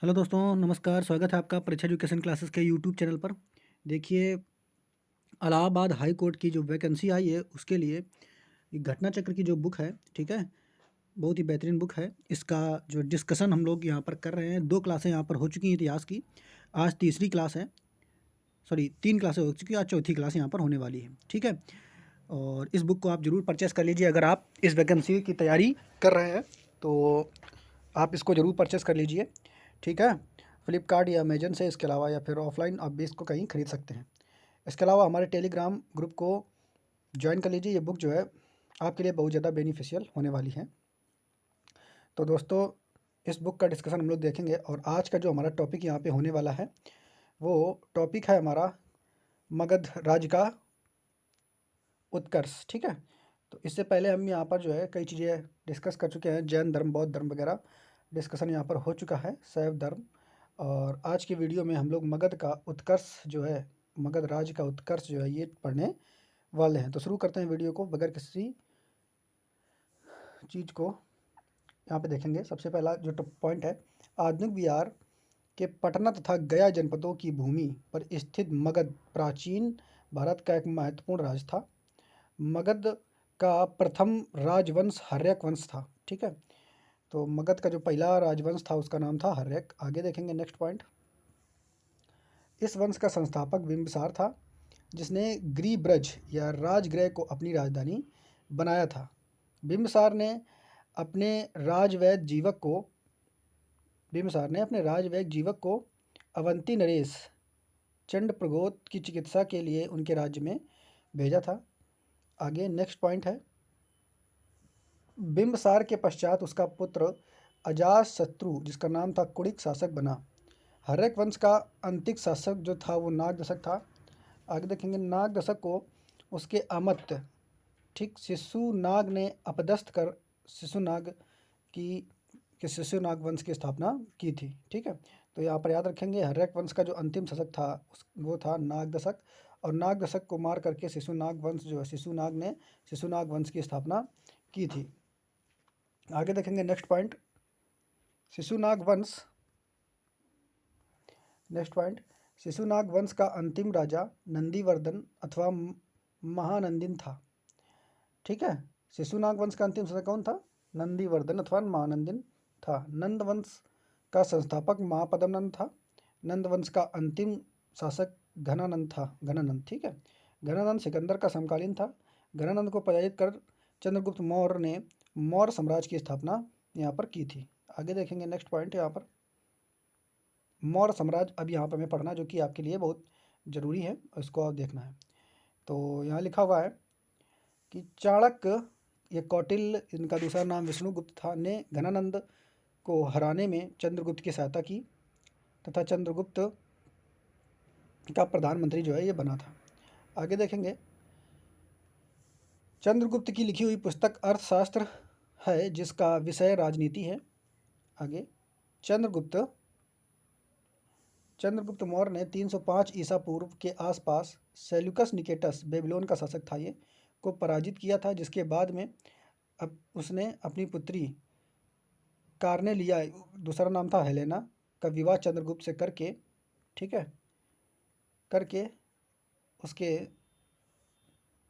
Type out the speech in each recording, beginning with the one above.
Hello दोस्तों, नमस्कार। स्वागत है आपका परीक्षा एजुकेशन क्लासेस के यूट्यूब चैनल पर। देखिए, इलाहाबाद हाई कोर्ट की जो वैकेंसी आई है उसके लिए ये घटना चक्र की जो बुक है, ठीक है, बहुत ही बेहतरीन बुक है। इसका जो डिस्कशन हम लोग यहाँ पर कर रहे हैं, 2 क्लासें यहाँ पर हो चुकी हैं इतिहास की। आज तीसरी क्लास है, सॉरी 3 क्लासें हो चुकी हैं, आज चौथी क्लास यहाँ पर होने वाली है, ठीक है। और इस बुक को आप ज़रूर परचेज़ कर लीजिए। अगर आप इस वैकेंसी की तैयारी कर रहे हैं तो आप इसको ज़रूर परचेज़ कर लीजिए, ठीक है। फ्लिपकार्ट या अमेजन से, इसके अलावा या फिर ऑफलाइन आप भी इसको कहीं खरीद सकते हैं। इसके अलावा हमारे टेलीग्राम ग्रुप को ज्वाइन कर लीजिए। ये बुक जो है आपके लिए बहुत ज़्यादा बेनिफिशियल होने वाली है। तो दोस्तों, इस बुक का डिस्कशन हम लोग देखेंगे और आज का जो हमारा टॉपिक यहाँ पे होने वाला है वो टॉपिक है हमारा मगध राज्य का उत्कर्ष, ठीक है। तो इससे पहले हम यहाँ पर जो है कई चीज़ें डिस्कस कर चुके हैं, जैन धर्म, बौद्ध धर्म वगैरह डिस्कशन यहाँ पर हो चुका है, शैव धर्म। और आज की वीडियो में हम लोग मगध का उत्कर्ष जो है, मगध राज्य का उत्कर्ष जो है, ये पढ़ने वाले हैं। तो शुरू करते हैं वीडियो को बगैर किसी चीज़ को यहाँ पे देखेंगे। सबसे पहला जो पॉइंट है, आधुनिक बिहार के पटना तथा गया जनपदों की भूमि पर स्थित मगध प्राचीन भारत का एक महत्वपूर्ण राज्य था। मगध का प्रथम राजवंश हर्यक वंश था, ठीक है। तो मगध का जो पहला राजवंश था उसका नाम था हर्यक। आगे देखेंगे नेक्स्ट पॉइंट। इस वंश का संस्थापक बिंबिसार था, जिसने गिरिब्रज या राजगृह को अपनी राजधानी बनाया था। बिंबिसार ने अपने राजवैद्य जीवक को अवंती नरेश चंडप्रगोत की चिकित्सा के लिए उनके राज्य में भेजा था। आगे नेक्स्ट पॉइंट है, बिंबिसार के पश्चात उसका पुत्र अजातशत्रु, जिसका नाम था, कुड़िक शासक बना। हर्यक वंश का अंतिम शासक जो था वो नागदशक था। आगे देखेंगे, नागदशक को उसके अमात्य, ठीक, शिशुनाग ने अपदस्थ कर शिशुनाग की शिशुनाग वंश की स्थापना की थी, ठीक है। तो यहाँ पर याद रखेंगे, हर्यक वंश का जो अंतिम शासक था वो था नागदशक, और नागदशक को मार करके शिशुनाग वंश जो है, शिशुनाग ने शिशुनाग वंश की स्थापना की थी। आगे देखेंगे नेक्स्ट पॉइंट, शिशुनाग वंश, नेक्स्ट पॉइंट, शिशुनाग वंश का अंतिम राजा नंदीवर्धन अथवा महानंदिन था, ठीक है। शिशुनाग वंश का अंतिम शासक कौन था? नंदीवर्धन अथवा महानंदिन था। नंद वंश का संस्थापक महापद्मनंद था। नंद वंश का अंतिम शासक घनानंद था, घनानंद, ठीक है। घनानंद सिकंदर का समकालीन था। घनानंद को पराजित कर चंद्रगुप्त मौर्य ने मौर्य साम्राज्य की स्थापना यहाँ पर की थी। आगे देखेंगे नेक्स्ट पॉइंट, यहाँ पर मौर्य साम्राज्य अब यहाँ पर हमें पढ़ना, जो कि आपके लिए बहुत ज़रूरी है, इसको आप देखना है। तो यहाँ लिखा हुआ है कि चाणक्य, ये कौटिल्य, इनका दूसरा नाम विष्णुगुप्त था, ने घनानंद को हराने में चंद्रगुप्त की सहायता की तथा चंद्रगुप्त का प्रधानमंत्री जो है ये बना था। आगे देखेंगे, चंद्रगुप्त की लिखी हुई पुस्तक अर्थशास्त्र है, जिसका विषय राजनीति है। आगे, चंद्रगुप्त मौर्य ने 305 ईसा पूर्व के आसपास सेल्यूकस निकेटस, बेबीलोन का शासक था ये, को पराजित किया था, जिसके बाद में अब उसने अपनी पुत्री कार्नेलिया, दूसरा नाम था हेलेना, का विवाह चंद्रगुप्त से करके, ठीक है, करके उसके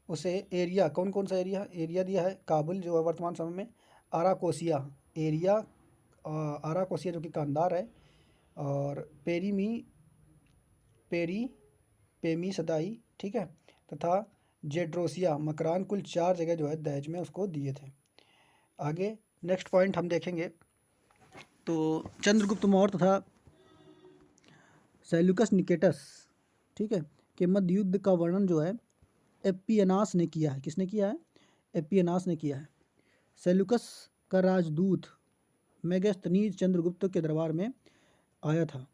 उसे एरिया, कौन कौन सा एरिया दिया है? काबुल जो है वर्तमान समय में, आराकोसिया एरिया, आराकोसिया जो कि कांधार है, और पेरी पेमी सदाई, ठीक है, तथा जेड्रोसिया मकरान, कुल 4 जगह जो है दहेज में उसको दिए थे। आगे नेक्स्ट पॉइंट हम देखेंगे, तो चंद्रगुप्त मौर्य तथा सेल्यूकस निकेटस, ठीक है, के मध्य युद्ध का वर्णन जो है एपियनास ने किया है। किसने किया है? एपियनास ने किया है। सेल्यूकस का राजदूत मेगास्थनीज चंद्रगुप्त के दरबार में आया था।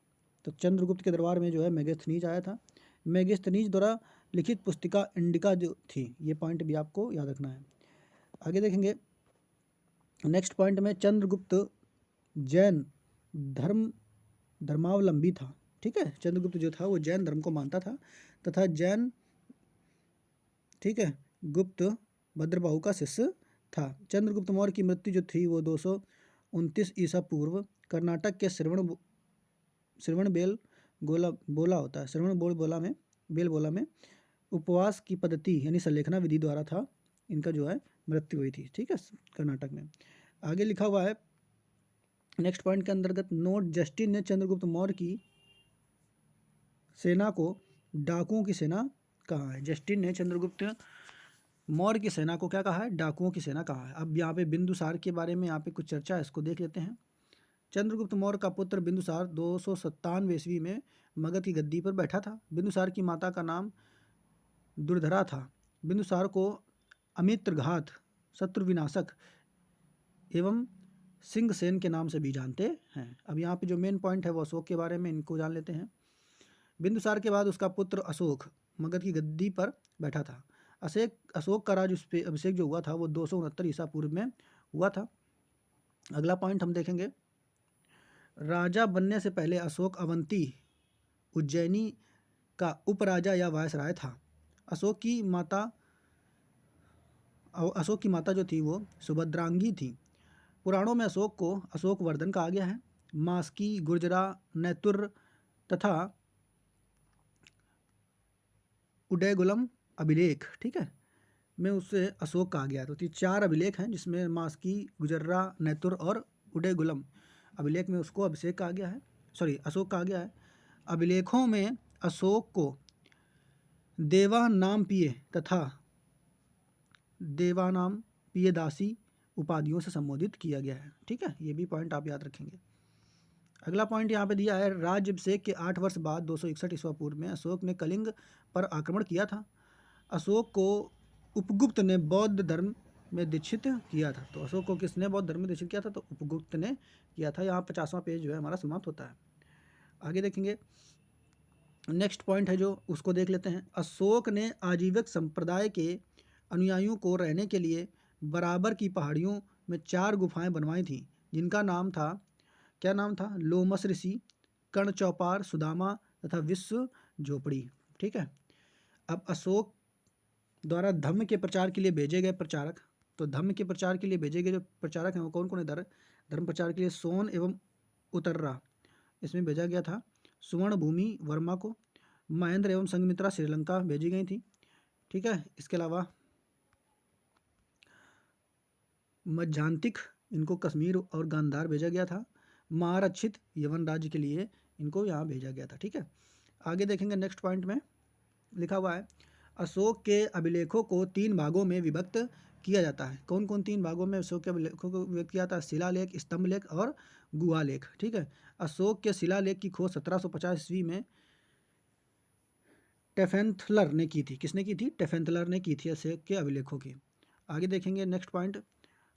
तो चंद्रगुप्त के दरबार में जो है मेगास्थनीज आया था। मेगास्थनीज द्वारा लिखित पुस्तिका इंडिका जो थी, ये पॉइंट भी आपको याद रखना है। आगे देखेंगे नेक्स्ट पॉइंट में, चंद्रगुप्त जैन धर्मावलंबी था, ठीक है। चंद्रगुप्त जो था वो जैन धर्म को मानता था तथा जैन, ठीक है, गुप्त भद्रबाहु का शिष्य था। चंद्रगुप्त मौर्य की मृत्यु जो थी वो 229 ईसा पूर्व कर्नाटक के श्रवण बेल गोला बोला होता है, श्रवण बोल बोला में बेल बोला में उपवास की पद्धति यानी संलेखना विधि द्वारा था इनका जो है मृत्यु हुई थी, ठीक है, कर्नाटक में। आगे लिखा हुआ है नेक्स्ट पॉइंट के अंतर्गत, नोट, जस्टिन ने चंद्रगुप्त मौर्य की सेना को डाकुओं की सेना कहा है। जस्टिन ने चंद्रगुप्त मौर्य की सेना को क्या कहा है? डाकुओं की सेना कहा है। अब यहाँ पे बिंदुसार के बारे में यहाँ पे कुछ चर्चा है, इसको देख लेते हैं। चंद्रगुप्त मौर्य का पुत्र बिंदुसार 297 ईस्वी में मगध की गद्दी पर बैठा था। बिंदुसार की माता का नाम दुर्धरा था। बिंदुसार को अमित्रघात, शत्रु विनाशक एवं सिंहसेन के नाम से भी जानते हैं। अब यहाँ पे जो मेन पॉइंट है वो अशोक के बारे में, इनको जान लेते हैं। बिंदुसार के बाद उसका पुत्र अशोक मगध की गद्दी पर बैठा था। अशोक का राज अभिषेक जो हुआ था वो 269 ईसा पूर्व में हुआ था। अगला पॉइंट हम देखेंगे, राजा बनने से पहले अशोक अवंती उज्जैनी का उपराजा या वायसराय था। अशोक की माता जो थी वो सुभद्रांगी थी। पुराणों में अशोक को अशोक वर्धन कहा गया है। मास्की, गुर्जरा, नैतुर तथा उदयगुलम अभिलेख, ठीक है, में उससे अशोक कहा गया है। तो ये 4 अभिलेख हैं जिसमें मास्की, गुजर्रा, नैतुर और उदयगुलम अभिलेख में उसको अभिषेक कहा गया है, अशोक कहा गया है। अभिलेखों में अशोक को देवा नाम पिय तथा देवानाम पियदासी उपाधियों से संबोधित किया गया है, ठीक है, ये भी पॉइंट आप याद रखेंगे। अगला पॉइंट यहाँ पे दिया है, राज्याभिषेक के 8 वर्ष बाद 261 ईस्वा पूर्व में अशोक ने कलिंग पर आक्रमण किया था। अशोक को उपगुप्त ने बौद्ध धर्म में दीक्षित किया था। तो अशोक को किसने बौद्ध धर्म में दीक्षित किया था? तो उपगुप्त ने किया था। यहाँ 50वां पेज जो है हमारा समाप्त होता है। आगे देखेंगे, नेक्स्ट पॉइंट है जो उसको देख लेते हैं। अशोक ने आजीविक संप्रदाय के अनुयायियों को रहने के लिए बराबर की पहाड़ियों में 4 गुफाएं बनवाई थीं, जिनका नाम था, क्या नाम था? लोमस ऋषि, कर्ण चौपार, सुदामा तथा विश्व झोपड़ी, ठीक है। अब अशोक द्वारा धम्म के प्रचार के लिए भेजे गए प्रचारक, तो धम्म के प्रचार के लिए भेजे गए जो प्रचारक हैं वो कौन कौन है? धर्म प्रचार के लिए सोन एवं उत्तर्रा इसमें भेजा गया था। सुवर्ण भूमि वर्मा को, महेंद्र एवं संघमित्रा श्रीलंका भेजी गई थी, ठीक है। इसके अलावा मज्झांतिक इनको कश्मीर और गांधार भेजा गया था। महारक्षित यवन राज्य के लिए इनको यहाँ भेजा गया था, ठीक है। आगे देखेंगे, नेक्स्ट पॉइंट में लिखा हुआ है, अशोक के अभिलेखों को 3 भागों में विभक्त किया जाता है। कौन कौन 3 भागों में अशोक के अभिलेखों को विभक्त किया जाता है? शिलालेख, स्तंभलेख और गुहालेख, ठीक है। अशोक के शिलालेख की खोज 1750 ईस्वी में टेफेंथलर ने की थी। किसने की थी? टेफेंथलर ने की थी अशोक के अभिलेखों की। आगे देखेंगे, नेक्स्ट पॉइंट,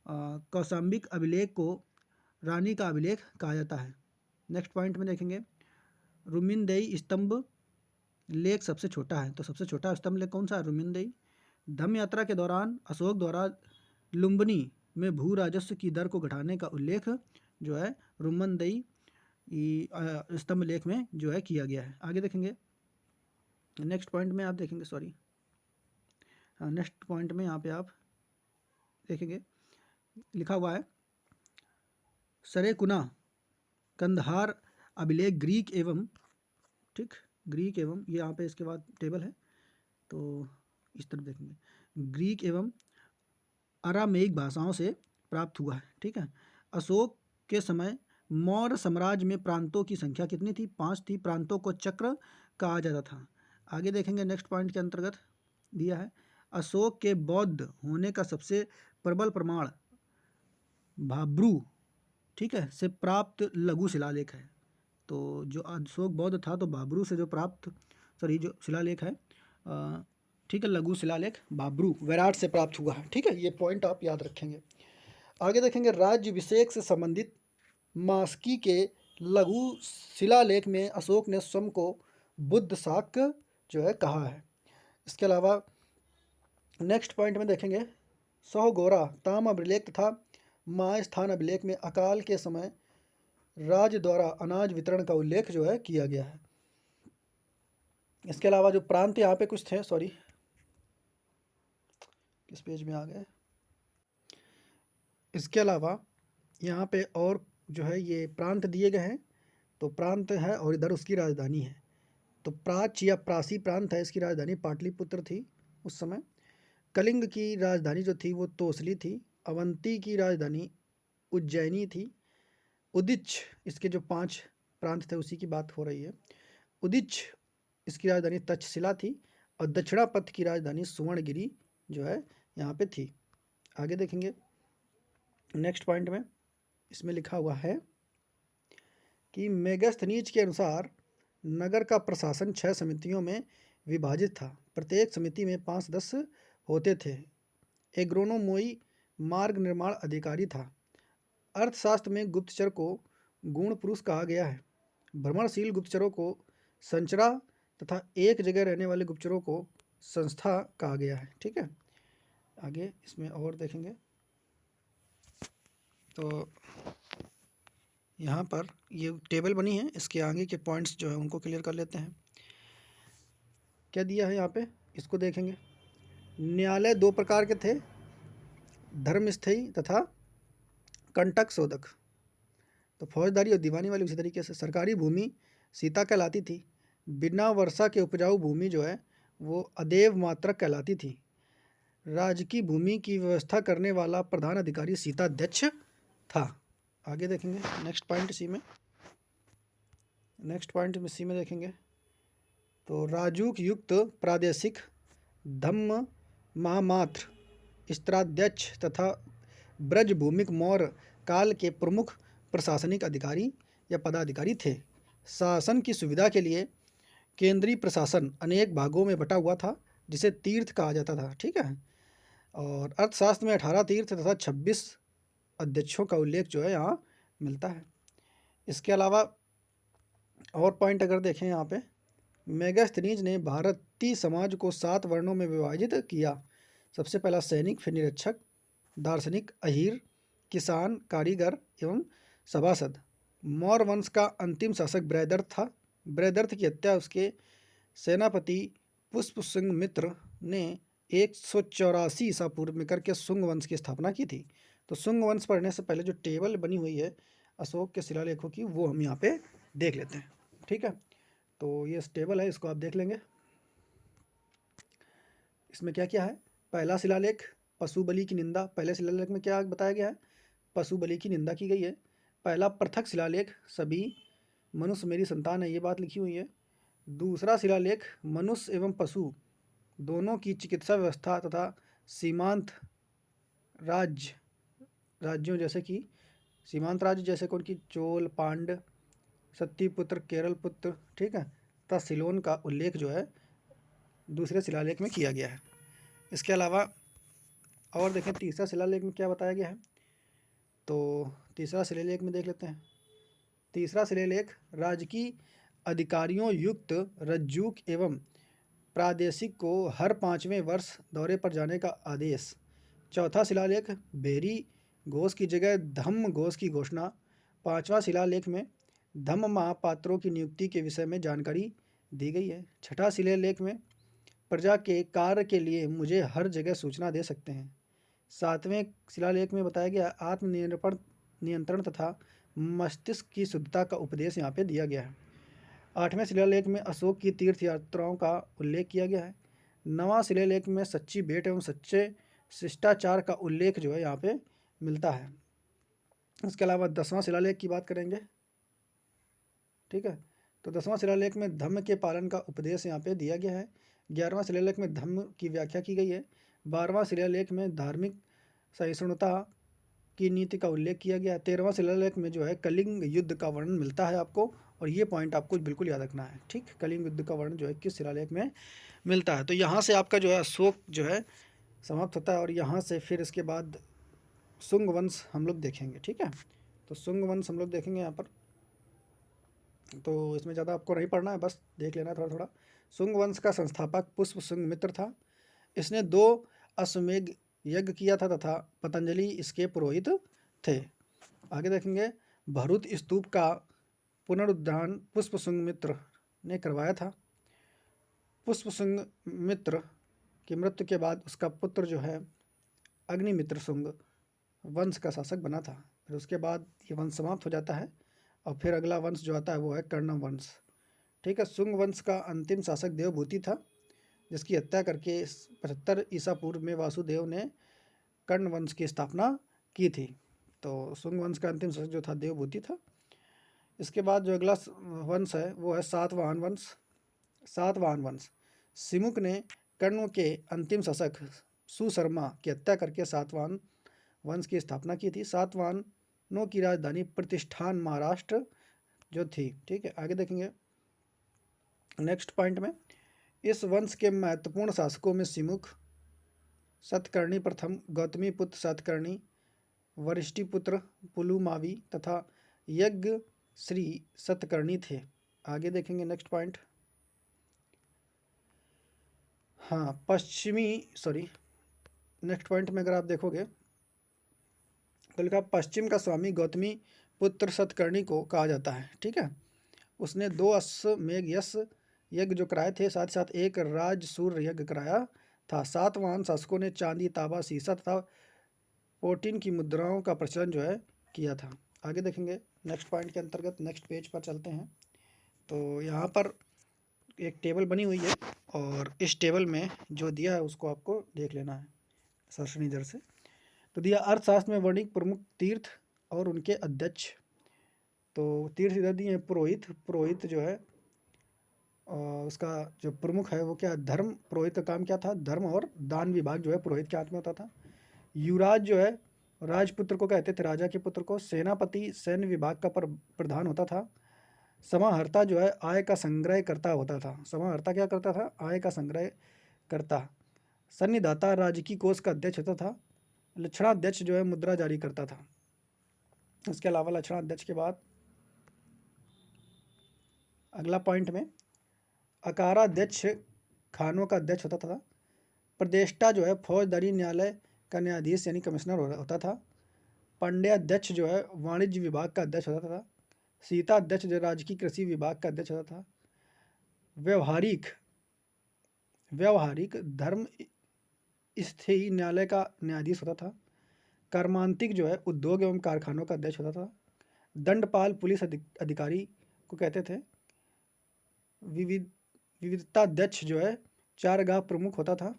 कौशाम्बिक अभिलेख को रानी का अभिलेख कहा जाता है। नेक्स्ट पॉइंट में देखेंगे, रुमिनदेई स्तंभ लेख सबसे छोटा है, तो सबसे छोटा स्तंभ लेख कौन सा है? रुमिनदेई। धम्म यात्रा के दौरान अशोक द्वारा लुम्बिनी में भू राजस्व की दर को घटाने का उल्लेख जो है रुमनदेई स्तंभ लेख में जो है किया गया है। आगे देखेंगे, नेक्स्ट पॉइंट में आप देखेंगे, नेक्स्ट पॉइंट में यहाँ पे आप देखेंगे लिखा हुआ है, सरेकुना कंदहार अभिलेख ग्रीक एवं, ठीक, ग्रीक एवं, ये यहाँ पे इसके बाद टेबल है तो इस तरफ देखेंगे, ग्रीक एवं अरामेइक भाषाओं से प्राप्त हुआ है, ठीक है। अशोक के समय मौर्य साम्राज्य में प्रांतों की संख्या कितनी थी? 5 थी। प्रांतों को चक्र कहा जाता था। आगे देखेंगे, नेक्स्ट पॉइंट के अंतर्गत दिया है, अशोक के बौद्ध होने का सबसे प्रबल प्रमाण भाब्रू, ठीक है, से प्राप्त लघु शिलालेख है। तो जो अशोक बौद्ध था तो भाब्रू से जो प्राप्त, जो शिलालेख है, ठीक है, लघु शिलालेख भाब्रू वैराट से प्राप्त हुआ है, ठीक है। ये पॉइंट आप याद रखेंगे। आगे देखेंगे, राज्याभिषेक से संबंधित मास्की के लघु शिलालेख में अशोक ने स्वयं को बुद्ध शाक्य जो है कहा है। इसके अलावा नेक्स्ट पॉइंट में देखेंगे, सौगोरा ताम अभिलेख तथा महास्थान अभिलेख में अकाल के समय राज्य द्वारा अनाज वितरण का उल्लेख जो है किया गया है। इसके अलावा जो प्रांत यहाँ पे कुछ थे, किस पेज में आ गए, इसके अलावा यहाँ पे और जो है ये प्रांत दिए गए हैं तो प्रांत है और इधर उसकी राजधानी है। तो प्राच या प्रासी प्रांत है, इसकी राजधानी पाटलिपुत्र थी उस समय। कलिंग की राजधानी जो थी वो तोसली थी। अवंती की राजधानी उज्जैनी थी। उदिच, इसके जो 5 प्रांत थे उसी की बात हो रही है। उदिच इसकी राजधानी तक्षशिला थी और दक्षिणापथ की राजधानी सुवर्णगिरी जो है यहाँ पे थी। आगे देखेंगे नेक्स्ट पॉइंट में, इसमें लिखा हुआ है कि मेगास्थनीज के अनुसार नगर का प्रशासन 6 समितियों में विभाजित था। प्रत्येक समिति में 5 सदस्य होते थे। एग्रोनोमोई मार्ग निर्माण अधिकारी था। अर्थशास्त्र में गुप्तचर को गुण पुरुष कहा गया है। भ्रमणशील गुप्तचरों को संचरा तथा एक जगह रहने वाले गुप्तचरों को संस्था कहा गया है। ठीक है, आगे इसमें और देखेंगे तो यहाँ पर ये टेबल बनी है, इसके आगे के पॉइंट्स जो है उनको क्लियर कर लेते हैं। क्या दिया है यहाँ पे, इसको देखेंगे। न्यायालय 2 प्रकार के थे, धर्मस्थयी तथा कंटक शोधक। तो फौजदारी और दीवानी वाली उसी तरीके से। सरकारी भूमि सीता कहलाती थी। बिना वर्षा के उपजाऊ भूमि जो है वो अदेव मात्रक कहलाती थी। राजकीय भूमि की व्यवस्था करने वाला प्रधान अधिकारी सीताध्यक्ष था। आगे देखेंगे नेक्स्ट पॉइंट सी में। नेक्स्ट पॉइंट में सी में देखेंगे तो राजूक युक्त प्रादेशिक धम्म महामात्र स्त्राध्यक्ष तथा ब्रज भूमिक मौर्य काल के प्रमुख प्रशासनिक अधिकारी या पदाधिकारी थे। शासन की सुविधा के लिए केंद्रीय प्रशासन अनेक भागों में बटा हुआ था जिसे तीर्थ कहा जाता था। ठीक है, और अर्थशास्त्र में 18 तीर्थ तथा 26 अध्यक्षों का उल्लेख जो है यहाँ मिलता है। इसके अलावा और पॉइंट अगर देखें यहाँ पे, मेगास्थनीज ने भारतीय समाज को 7 वर्णों में विभाजित किया। सबसे पहला सैनिक, फिर निरीक्षक, दार्शनिक, अहीर, किसान, कारीगर एवं सभासद। मौर्य वंश का अंतिम शासक बृहदर्थ था। बृहदर्थ की हत्या उसके सेनापति पुष्पसिंह मित्र ने 184 ईसा पूर्व में करके शुंग वंश की स्थापना की थी। तो शुंग वंश पढ़ने से पहले जो टेबल बनी हुई है अशोक के शिलालेखों की वो हम यहाँ पे देख लेते हैं। ठीक है, तो ये टेबल है, इसको आप देख लेंगे। इसमें क्या क्या है, पहला शिलालेख पशु बलि की निंदा। पहले शिलालेख में क्या बताया गया है, पशु बलि की निंदा की गई है। पहला पृथक शिलालेख, सभी मनुष्य मेरी संतान है, ये बात लिखी हुई है। दूसरा शिलालेख मनुष्य एवं पशु दोनों की चिकित्सा व्यवस्था तथा सीमांत राज्यों जैसे कि सीमांत राज्य जैसे कौन की चोल, पांड, सत्तीपुत्र, केरल पुत्र, ठीक है, तथा सिलोन का उल्लेख जो है दूसरे शिलालेख में किया गया है। इसके अलावा और देखें तीसरा शिलालेख में क्या बताया गया है, तो तीसरा शिलालेख में देख लेते हैं। तीसरा शिलालेख राजकीय अधिकारियों युक्त रज्जुक एवं प्रादेशिक को हर 5वें वर्ष दौरे पर जाने का आदेश। चौथा शिलालेख भेरी घोष की जगह धम्म घोष की घोषणा। 5वां शिलालेख में धम्म महापात्रों की नियुक्ति के विषय में जानकारी दी गई है। 6ठा शिलालेख में प्रजा के कार्य के लिए मुझे हर जगह सूचना दे सकते हैं। 7वें शिलालेख में बताया गया आत्मनिर्भर नियंत्रण तथा मस्तिष्क की शुद्धता का उपदेश यहाँ पे दिया गया है। 8वें शिलालेख में अशोक की तीर्थ यात्राओं का उल्लेख किया गया है। 9वां शिलालेख में सच्ची भेंट एवं सच्चे शिष्टाचार का उल्लेख जो है यहाँ पे मिलता है। इसके अलावा 10वां शिलालेख की बात करेंगे। ठीक है, तो 10वां शिलालेख में धम्म के पालन का उपदेश यहाँ पे दिया गया है। 11वां शिलालेख में धम्म की व्याख्या की गई है। 12वां शिलालेख में धार्मिक सहिष्णुता की नीति का उल्लेख किया गया है। 13वां शिलालेख में जो है कलिंग युद्ध का वर्णन मिलता है आपको, और ये पॉइंट आपको बिल्कुल याद रखना है। ठीक, कलिंग युद्ध का वर्णन जो है किस शिलालेख में मिलता है। तो यहाँ से आपका जो है अशोक जो है समाप्त होता है, और यहाँ से फिर इसके बाद शुंग वंश हम लोग देखेंगे। ठीक है, तो शुंग वंश हम लोग देखेंगे यहाँ पर, तो इसमें ज़्यादा आपको नहीं पढ़ना है, बस देख लेना थोड़ा थोड़ा। शुंग वंश का संस्थापक पुष्पसिंह मित्र था। इसने 2 अश्वमेध यज्ञ किया था तथा पतंजलि इसके पुरोहित थे। आगे देखेंगे भरूत स्तूप का पुनरुद्धारण पुष्पसिंह मित्र ने करवाया था। पुष्पसिंह मित्र की मृत्यु के बाद उसका पुत्र जो है अग्निमित्र शुंग वंश का शासक बना था। फिर उसके बाद ये वंश समाप्त हो जाता है और फिर अगला वंश जो आता है वो है कर्ण वंश। ठीक है, शुंग वंश का अंतिम शासक देवभूति था, जिसकी हत्या करके 75 ईसा पूर्व में वासुदेव ने कर्ण वंश की स्थापना की थी। तो शुंग वंश का अंतिम शासक जो था देवभूति था। इसके बाद जो अगला वंश है वो है सातवाहन वंश। सातवाहन वंश, सिमुक ने कर्ण के अंतिम शासक सुशर्मा की हत्या करके सातवाहन वंश की स्थापना की थी। सातवाहनों की राजधानी प्रतिष्ठान महाराष्ट्र जो थी। ठीक है, आगे देखेंगे नेक्स्ट पॉइंट में। इस वंश के महत्वपूर्ण शासकों में सिमुक, सतकर्णी प्रथम, गौतमी पुत्र सातकर्णी, वरिष्ठी पुत्र पुलुमावी तथा यज्ञ श्री सतकर्णी थे। आगे देखेंगे नेक्स्ट पॉइंट। हाँ, नेक्स्ट पॉइंट में अगर आप देखोगे तो लिखा पश्चिम का स्वामी गौतमी पुत्र सतकर्णी को कहा जाता है। ठीक है, उसने 2 अश्वमेध यज्ञ जो कराए थे, साथ ही साथ एक राजसूर यज्ञ कराया था। सातवाहन शासकों ने चांदी, तांबा, सीसा तथा पोटीन की मुद्राओं का प्रचलन जो है किया था। आगे देखेंगे नेक्स्ट पॉइंट के अंतर्गत, नेक्स्ट पेज पर चलते हैं। तो यहाँ पर एक टेबल बनी हुई है और इस टेबल में जो दिया है उसको आपको देख लेना है सरसनी इधर से। तो दिया अर्थशास्त्र में वर्णिक प्रमुख तीर्थ और उनके अध्यक्ष। तो तीर्थ इधर दिए हैं पुरोहित। पुरोहित जो है उसका जो प्रमुख है वो क्या, धर्म। पुरोहित का काम क्या था, धर्म और दान विभाग जो है पुरोहित के हाथ में होता था। युवराज जो है राजपुत्र को कहते थे, राजा के पुत्र को। सेनापति सैन्य विभाग का प्रधान होता था। समाहर्ता जो है आय का संग्रह करता होता था। समाहर्ता क्या करता था, आय का संग्रह करता। सन्निधाता राजकीय कोष का अध्यक्ष होता था। लक्षणाध्यक्ष जो है मुद्रा जारी करता था। इसके अलावा लक्षणाध्यक्ष के बाद अगला पॉइंट में अकाराध्यक्ष खानों का अध्यक्ष होता था। प्रदेष्टा जो है फौजदारी न्यायालय का न्यायाधीश यानी कमिश्नर होता था। पंड्याध्यक्ष जो है वाणिज्य विभाग का अध्यक्ष होता था। सीता अध्यक्ष जो राजकीय कृषि विभाग का अध्यक्ष होता था। व्यवहारिक धर्म स्थायी न्यायालय का न्यायाधीश होता था। कर्मांतिक जो है उद्योग एवं कारखानों का अध्यक्ष होता था। दंडपाल पुलिस अधिकारी को कहते थे। विविधताध्यक्ष जो है चारगाह प्रमुख होता था।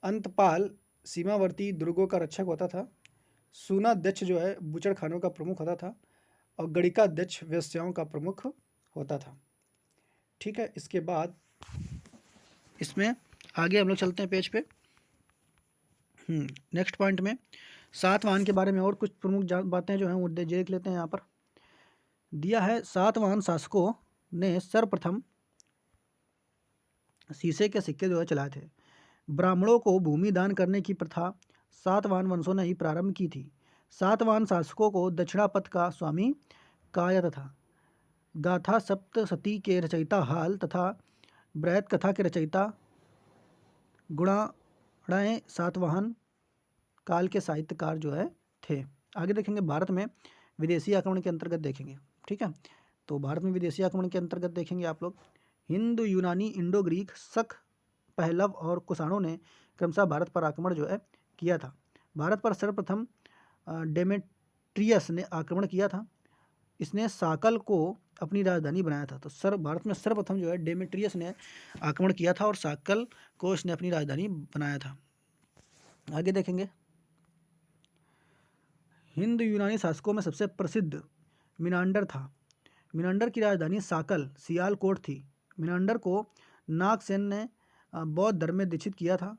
अंतपाल सीमावर्ती दुर्गों का रक्षक होता था। सूनाध्यक्ष जो है बुचड़ खानों का प्रमुख होता था। और गणिकाध्यक्ष वेश्याओं का प्रमुख होता था। ठीक है, इसके बाद इसमें आगे हम लोग चलते हैं पेज पे। नेक्स्ट पॉइंट में सातवाहन के बारे में और कुछ प्रमुख बातें जो हैं वो देख लेते हैं। यहाँ पर दिया है सातवाहन शासकों ने सर्वप्रथम शीशे के सिक्के जो है चलाए थे। ब्राह्मणों को भूमि दान करने की प्रथा सातवाहन वंशों ने ही प्रारंभ की थी। सातवाहन शासकों को दक्षिणापथ का स्वामी कहा जाता था। गाथा सप्तशती के रचयिता हाल तथा बृहत कथा के रचयिता गुणाढ़ सातवाहन काल के साहित्यकार जो है थे। आगे देखेंगे भारत में विदेशी आक्रमण के अंतर्गत देखेंगे। ठीक है, तो भारत में विदेशी आक्रमण के अंतर्गत देखेंगे आप लोग हिंदू, यूनानी, इंडो ग्रीक, शक, पहलव और कुषाणों ने क्रमशः भारत पर आक्रमण जो है किया था। भारत पर सर्वप्रथम डेमेट्रियस ने आक्रमण किया था। इसने साकल को अपनी राजधानी बनाया था। तो भारत में सर्वप्रथम जो है डेमेट्रियस ने आक्रमण किया था और साकल को इसने अपनी राजधानी बनाया था। आगे देखेंगे हिंदू यूनानी शासकों में सबसे प्रसिद्ध मिनांडर था। मिनांडर की राजधानी साकल सियालकोट थी। मिनांडर को नागसेन ने बौद्ध धर्म में दीक्षित किया था।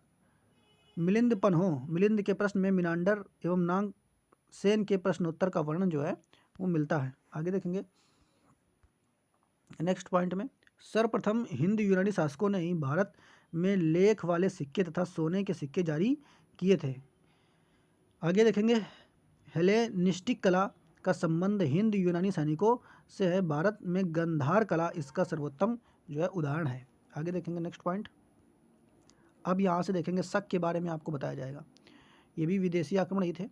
मिलिंद के प्रश्न में मिनांडर एवं नागसेन के प्रश्नोत्तर का वर्णन जो है वो मिलता है। आगे देखेंगे नेक्स्ट पॉइंट में सर्वप्रथम हिंदू यूनानी शासकों ने ही भारत में लेख वाले सिक्के तथा सोने के सिक्के जारी किए थे। आगे देखेंगे हेलेनिस्टिक कला का संबंध हिंद यूनानी सैनिकों से है। भारत में गंधार कला इसका सर्वोत्तम जो है उदाहरण है। आगे देखेंगे नेक्स्ट पॉइंट। अब यहाँ से देखेंगे शक के बारे में आपको बताया जाएगा। ये भी विदेशी आक्रमण ही थे।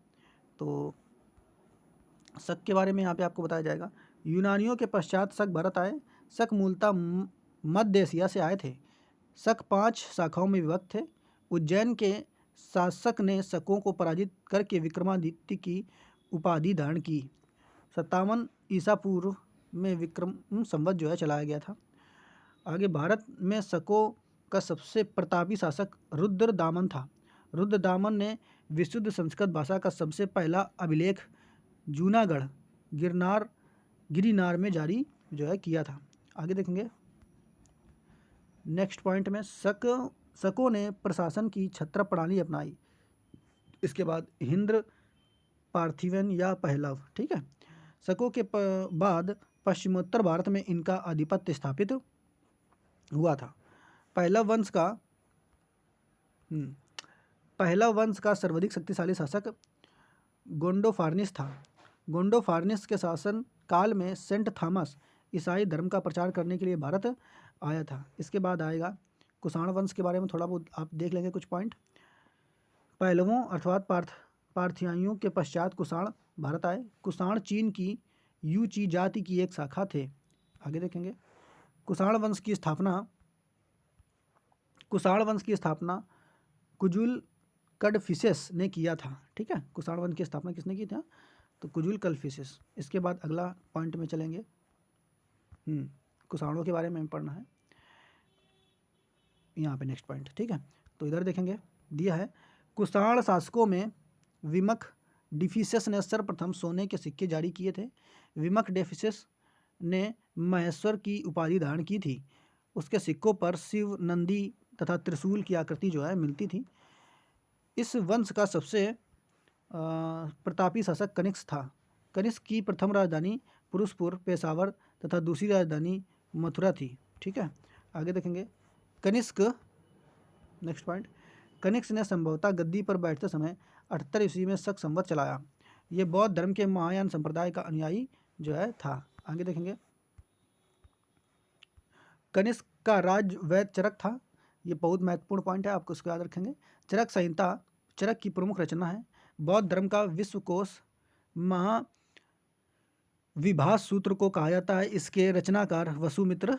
तो शक के बारे में यहाँ पे आपको बताया जाएगा। यूनानियों के पश्चात शक भारत आए। शक मूलतः मध्य एशिया से आए थे। शक 5 शाखाओं में विभक्त थे। उज्जैन के शासक ने शकों को पराजित करके विक्रमादित्य की उपाधि धारण की। 57 ईसा पूर्व में विक्रम संवत जो है चलाया गया था। आगे भारत में शकों का सबसे प्रतापी शासक रुद्रदामन था। रुद्रदामन ने विशुद्ध संस्कृत भाषा का सबसे पहला अभिलेख जूनागढ़ गिरिनार में जारी जो है किया था। आगे देखेंगे नेक्स्ट पॉइंट में शकों ने प्रशासन की छत्र प्रणाली अपनाई। इसके बाद हिंद्र पार्थिवन या पहलव, ठीक है। शकों के बाद पश्चिमोत्तर भारत में इनका आधिपत्य स्थापित हुआ था। पहला वंश का सर्वाधिक शक्तिशाली शासक गोंडोफार्निस था। गोंडोफार्निस के शासन काल में सेंट थॉमस ईसाई धर्म का प्रचार करने के लिए भारत आया था। इसके बाद आएगा कुषाण वंश के बारे में थोड़ा बहुत आप देख लेंगे कुछ पॉइंट। पहलवों अर्थात पार्थियाइयों के पश्चात कुषाण भारत आए। कुषाण चीन की यूची जाति की एक शाखा थे। आगे देखेंगे कुषाण वंश की स्थापना कुजुल कडफिसेस ने किया था, ठीक है। कुषाण वंश की स्थापना किसने की था? तो कुजुल कडफिसेस। इसके बाद अगला पॉइंट में चलेंगे, कुषाणों के बारे में पढ़ना है यहाँ पे नेक्स्ट पॉइंट, ठीक है। तो इधर देखेंगे दिया है कुषाण शासकों में विमक डिफिसेस ने सर्वप्रथम सोने के सिक्के जारी किए थे। विमक डिफिसेस ने महेश्वर की उपाधि धारण की थी। उसके सिक्कों पर शिव, नंदी तथा त्रिशूल की आकृति जो है मिलती थी। इस वंश का सबसे प्रतापी शासक कनिष्क था। कनिष्क की प्रथम राजधानी पुरुषपुर, पेशावर तथा दूसरी राजधानी मथुरा थी, ठीक है। आगे देखेंगे कनिष्क, नेक्स्ट पॉइंट, कनिष्क ने संभवतः गद्दी पर बैठते समय 78 ईस्वी में शक संवत चलाया। ये बौद्ध धर्म के महायान संप्रदाय का अनुयायी जो है था। आगे देखेंगे कनिष्क का राज वैद चरक था। ये बहुत महत्वपूर्ण पॉइंट है, आपको इसको याद रखेंगे। चरक संहिता चरक की प्रमुख रचना है। बौद्ध धर्म का विश्वकोश महाविभास सूत्र को कहा जाता है। इसके रचनाकार वसुमित्र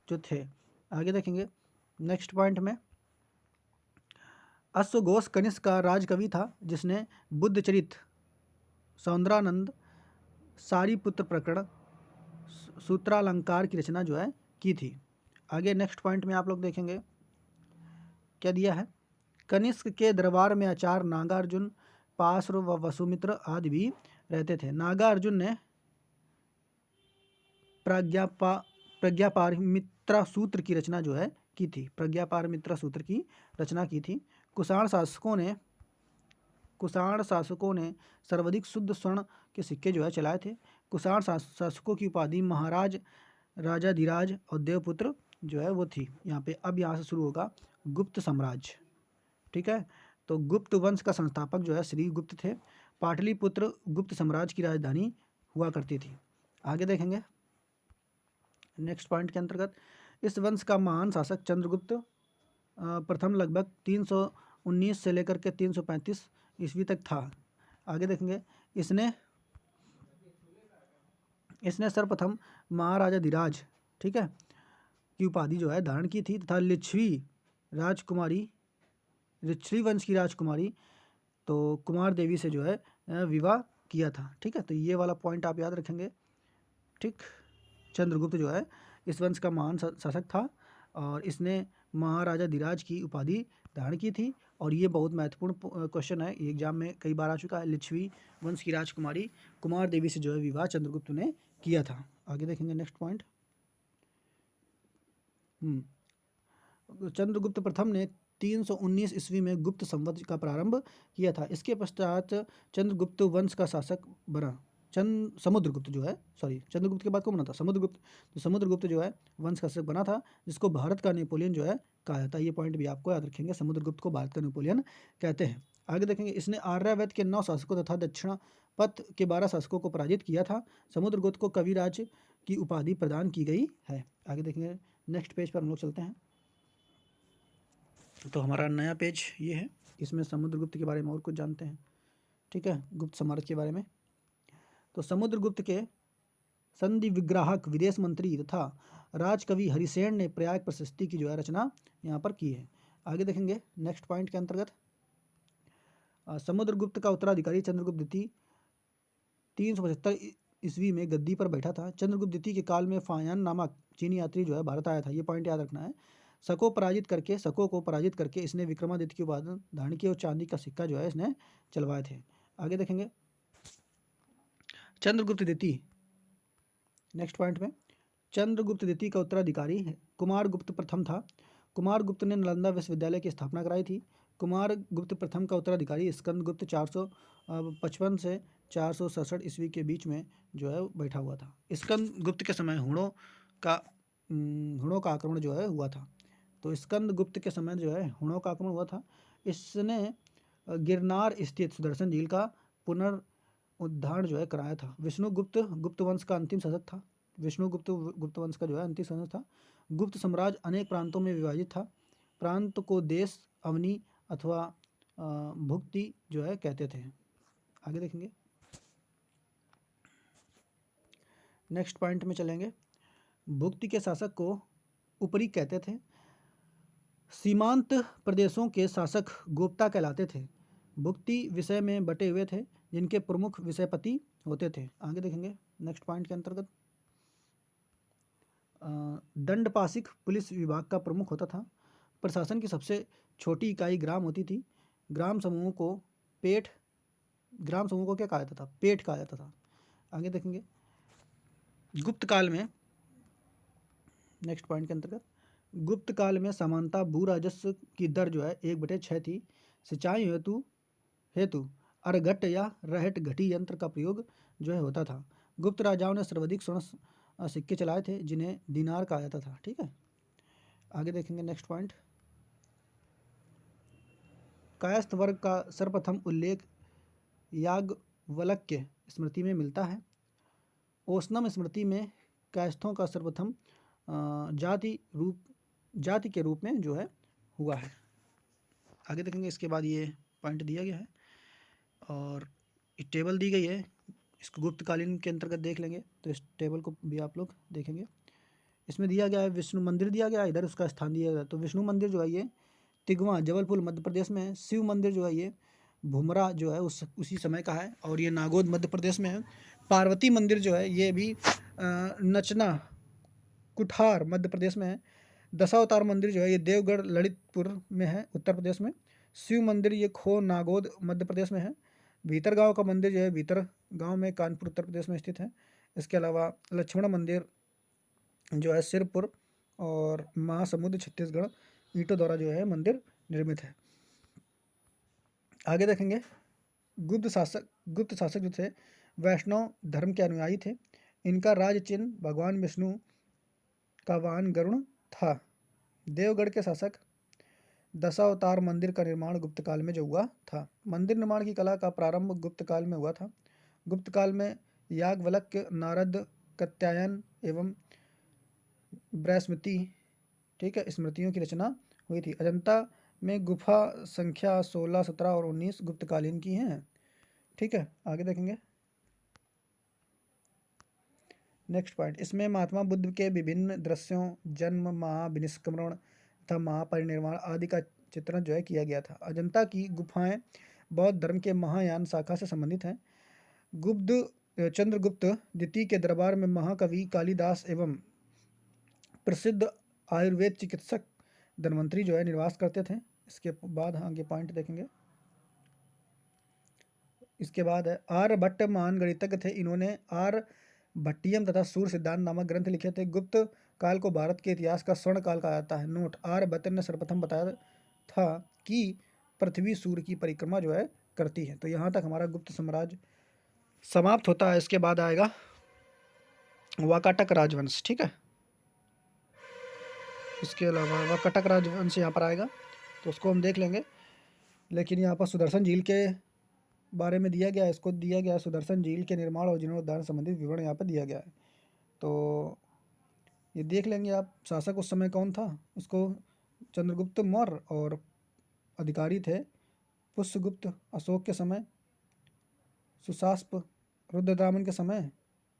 जो थे। आगे देखेंगे नेक्स्ट पॉइंट में अश्वघोष कनिष्क का राजकवि था, जिसने बुद्धचरित, सौंदरानंद, सारीपुत्र प्रकरण, सूत्रालंकार की रचना जो है की थी। आगे नेक्स्ट पॉइंट में आप लोग देखेंगे क्या दिया है। कनिष्क के दरबार में आचार्य नागार्जुन, पार्श्व व वसुमित्र आदि भी रहते थे। नागार्जुन ने प्रज्ञापारमित्रा सूत्र की रचना जो है की थी। प्रज्ञापारमित्रा सूत्र की रचना की थी। कुषाण शासकों ने सर्वाधिक शुद्ध स्वर्ण के सिक्के जो है चलाए थे। कुषाण शासकों की उपाधि महाराज, राजाधिराज और देवपुत्र जो है वो थी यहाँ पे। अब यहाँ से शुरू होगा गुप्त साम्राज्य, ठीक है। तो गुप्त वंश का संस्थापक जो है श्री गुप्त थे। पाटलिपुत्र गुप्त साम्राज्य की राजधानी हुआ करती थी। आगे देखेंगे नेक्स्ट पॉइंट के अंतर्गत इस वंश का महान शासक चंद्रगुप्त प्रथम लगभग 319 से लेकर के 335 ईस्वी तक था। आगे देखेंगे इसने सर्वप्रथम महाराजाधिराज, ठीक है, की उपाधि जो है धारण की थी तथा लिच्छवी वंश की राजकुमारी तो कुमार देवी से जो है विवाह किया था, ठीक है। तो ये वाला पॉइंट आप याद रखेंगे, ठीक। चंद्रगुप्त जो है इस वंश का महान शासक था और इसने महाराजाधिराज की उपाधि धारण की थी। और ये बहुत महत्वपूर्ण क्वेश्चन है, एग्जाम में कई बार आ चुका है। लिच्छवी वंश की राजकुमारी कुमार देवी से जो है विवाह चंद्रगुप्त ने किया था। आगे देखेंगे नेक्स्ट पॉइंट। चंद्रगुप्त प्रथम ने 319 ईस्वी में गुप्त संवत का प्रारंभ किया था। इसके पश्चात चंद्रगुप्त वंश का शासक बना चंद्रगुप्त के बाद कौन बना था? समुद्रगुप्त। तो समुद्रगुप्त जो है वंश का शासक बना था, जिसको भारत का नेपोलियन जो है कहा जाता है। ये पॉइंट भी आपको याद रखेंगे, समुद्रगुप्त को भारत का नेपोलियन कहते हैं। आगे देखेंगे इसने आर्यावर्त के 9 शासकों तथा दक्षिणापथ के 12 शासकों को पराजित किया था। समुद्रगुप्त को कविराज की उपाधि प्रदान की गई है। आगे देखेंगे नेक्स्ट पेज पर हम लोग चलते हैं। तो हमारा नया पेज ये है, इसमें समुद्रगुप्त के बारे में और कुछ जानते हैं, ठीक है, गुप्त साम्राज्य के बारे में। तो समुद्रगुप्त के संधि विग्राहक विदेश मंत्री तथा राजकवि हरिसेन ने प्रयाग प्रशस्ति की जो है रचना यहाँ पर की है। आगे देखेंगे नेक्स्ट पॉइंट के अंतर्गत समुद्रगुप्त का उत्तराधिकारी चंद्रगुप्त द्वितीय 375 ईस्वी में गद्दी पर बैठा था। चंद्रगुप्त द्वितीय के काल में फायान नामक चीनी यात्री जो है भारत आया था, ये पॉइंट याद रखना है। शकों को पराजित करके इसने विक्रमादित्य की उपाधि धारण की और चांदी का सिक्का जो है इसने चलवाए थे। आगे देखेंगे चंद्रगुप्त द्वितीय, नेक्स्ट पॉइंट में चंद्रगुप्त द्वितीय का उत्तराधिकारी कुमार गुप्त प्रथम था। कुमार गुप्त ने नालंदा विश्वविद्यालय की स्थापना कराई थी। कुमार गुप्त प्रथम का उत्तराधिकारी स्कंद गुप्त 455 से 467 ईस्वी के बीच में जो है बैठा हुआ था। स्कंद गुप्त के समय हुणों का आक्रमण जो है हुआ था। तो स्कंद गुप्त के समय जो है हुणों का आक्रमण हुआ था। इसने गिरनार स्थित सुदर्शन झील का पुनरुद्धार जो है कराया था। विष्णुगुप्त गुप्त वंश का अंतिम शासक था। विष्णुगुप्त गुप्त वंश का जो है अंतिम शासक था। गुप्त साम्राज्य अनेक प्रांतों में विभाजित था। प्रांत को देश, अवनी अथवा भुक्ति जो है कहते थे। आगे देखेंगे नेक्स्ट पॉइंट में चलेंगे। भुक्ति के शासक को ऊपरी कहते थे। सीमांत प्रदेशों के शासक गोप्ता कहलाते थे। भुक्ति विषय में बटे हुए थे जिनके प्रमुख विषयपति होते थे। आगे देखेंगे नेक्स्ट पॉइंट के अंतर्गत दंडपाशिक पुलिस विभाग का प्रमुख होता था। प्रशासन की सबसे छोटी इकाई ग्राम होती थी। ग्राम समूह को क्या कहा जाता था? पेठ कहा जाता था। आगे देखेंगे गुप्त काल में, नेक्स्ट पॉइंट के अंतर्गत गुप्त काल में सामान्यतः भू राजस्व की दर जो है 1/6 थी। सिंचाई हेतु अरघट या रहट घटी यंत्र का प्रयोग जो है होता था। गुप्त राजाओं ने सर्वाधिक स्वर्ण सिक्के चलाए थे जिन्हें दिनार कहा जाता था। ठीक है, आगे देखेंगे नेक्स्ट पॉइंट। कायस्थ वर्ग का सर्वप्रथम उल्लेख याज्ञवल्क्य स्मृति में मिलता है। ओसनम स्मृति में कायस्थों का सर्वप्रथम जाति के रूप में जो है हुआ है। आगे देखेंगे इसके बाद ये पॉइंट दिया गया है और टेबल दी गई है। इसको गुप्तकालीन के अंतर्गत देख लेंगे तो इस टेबल को भी आप लोग देखेंगे। इसमें दिया गया है विष्णु मंदिर दिया गया है, इधर उसका स्थान दिया गया है। तो विष्णु मंदिर जो है ये तिगवा जबलपुर मध्य प्रदेश में है। शिव मंदिर जो है ये भुमरा जो है उसी समय का है और ये नागौद मध्य प्रदेश में है। पार्वती मंदिर जो है ये भी नचना कुठार मध्य प्रदेश में है। दशावतार मंदिर जो है ये देवगढ़ ललितपुर में है उत्तर प्रदेश में। शिव मंदिर ये खो नागौद मध्य प्रदेश में है। भीतरगांव का मंदिर जो है भीतरगांव में कानपुर उत्तर प्रदेश में स्थित है। इसके अलावा लक्ष्मण मंदिर जो है सिरपुर और महासमुंद छत्तीसगढ़ ईंटों द्वारा जो है मंदिर निर्मित है। आगे देखेंगे गुप्त शासक जो थे वैष्णव धर्म के अनुयायी थे। इनका राज चिन्ह भगवान विष्णु का वाहन गरुण था। देवगढ़ के शासक दशावतार मंदिर का निर्माण गुप्त काल में जो हुआ था। मंदिर निर्माण की कला का प्रारंभ गुप्त काल में हुआ था। गुप्त काल में याज्ञवल्क्य, नारद, कात्यायन एवं बृहस्पति ठीक है स्मृतियों की रचना हुई थी। अजंता में गुफा संख्या 16, 17 और 19 गुप्तकालीन की हैं। ठीक है, आगे देखेंगे नेक्स्ट पॉइंट। इसमें महात्मा बुद्ध के विभिन्न दृश्यों, जन्म, महाविनिष्क्रमण तथा महापरिनिर्वाण आदि का चित्रण जो है किया गया था। अजंता की गुफाएं बौद्ध धर्म के महायान शाखा से संबंधित हैं। चंद्रगुप्त द्वितीय के दरबार में महाकवि कालिदास एवं प्रसिद्ध आयुर्वेद चिकित्सक धन्वंतरी जो है निवास करते थे। इसके बाद आगे पॉइंट देखेंगे। इसके बाद है आर्यभट्ट महान गणितज्ञ थे। इन्होंने आर्यभट्टियम तथा सूर्य सिद्धांत नामक ग्रंथ लिखे थे। गुप्त काल को भारत के इतिहास का स्वर्ण काल कहा जाता है। नोट, आर्यभट्ट ने सर्वप्रथम बताया था कि पृथ्वी सूर्य की परिक्रमा जो है करती है। तो यहाँ तक हमारा गुप्त साम्राज्य समाप्त होता है। इसके बाद आएगा वाकाटक राजवंश। ठीक है, इसके अलावा वाकाटक राजवंश यहाँ पर आएगा तो उसको हम देख लेंगे। लेकिन यहाँ पर सुदर्शन झील के बारे में दिया गया है। इसको दिया गया है सुदर्शन झील के निर्माण और जीर्णोद्धार संबंधित विवरण यहाँ पर दिया गया है। तो ये देख लेंगे आप। शासक उस समय कौन था, उसको चंद्रगुप्त मौर्य और अधिकारी थे पुष्यगुप्त अशोक के समय, सुशास्प रुद्रदामन के समय,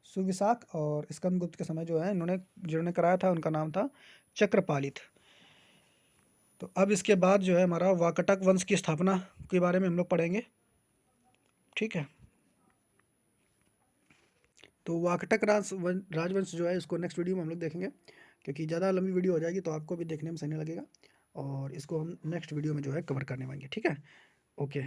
सुविशाख और स्कंदगुप्त के समय जो है इन्होंने जिन्होंने कराया था उनका नाम था चक्रपालित। तो अब इसके बाद जो है हमारा वाकाटक वंश की स्थापना के बारे में हम लोग पढ़ेंगे। ठीक है, तो वाकटक राजवंश जो है इसको नेक्स्ट वीडियो में हम लोग देखेंगे, क्योंकि ज़्यादा लंबी वीडियो हो जाएगी तो आपको भी देखने में सही नहीं लगेगा, और इसको हम नेक्स्ट वीडियो में जो है कवर करने वालेंगे, ठीक है। ओके।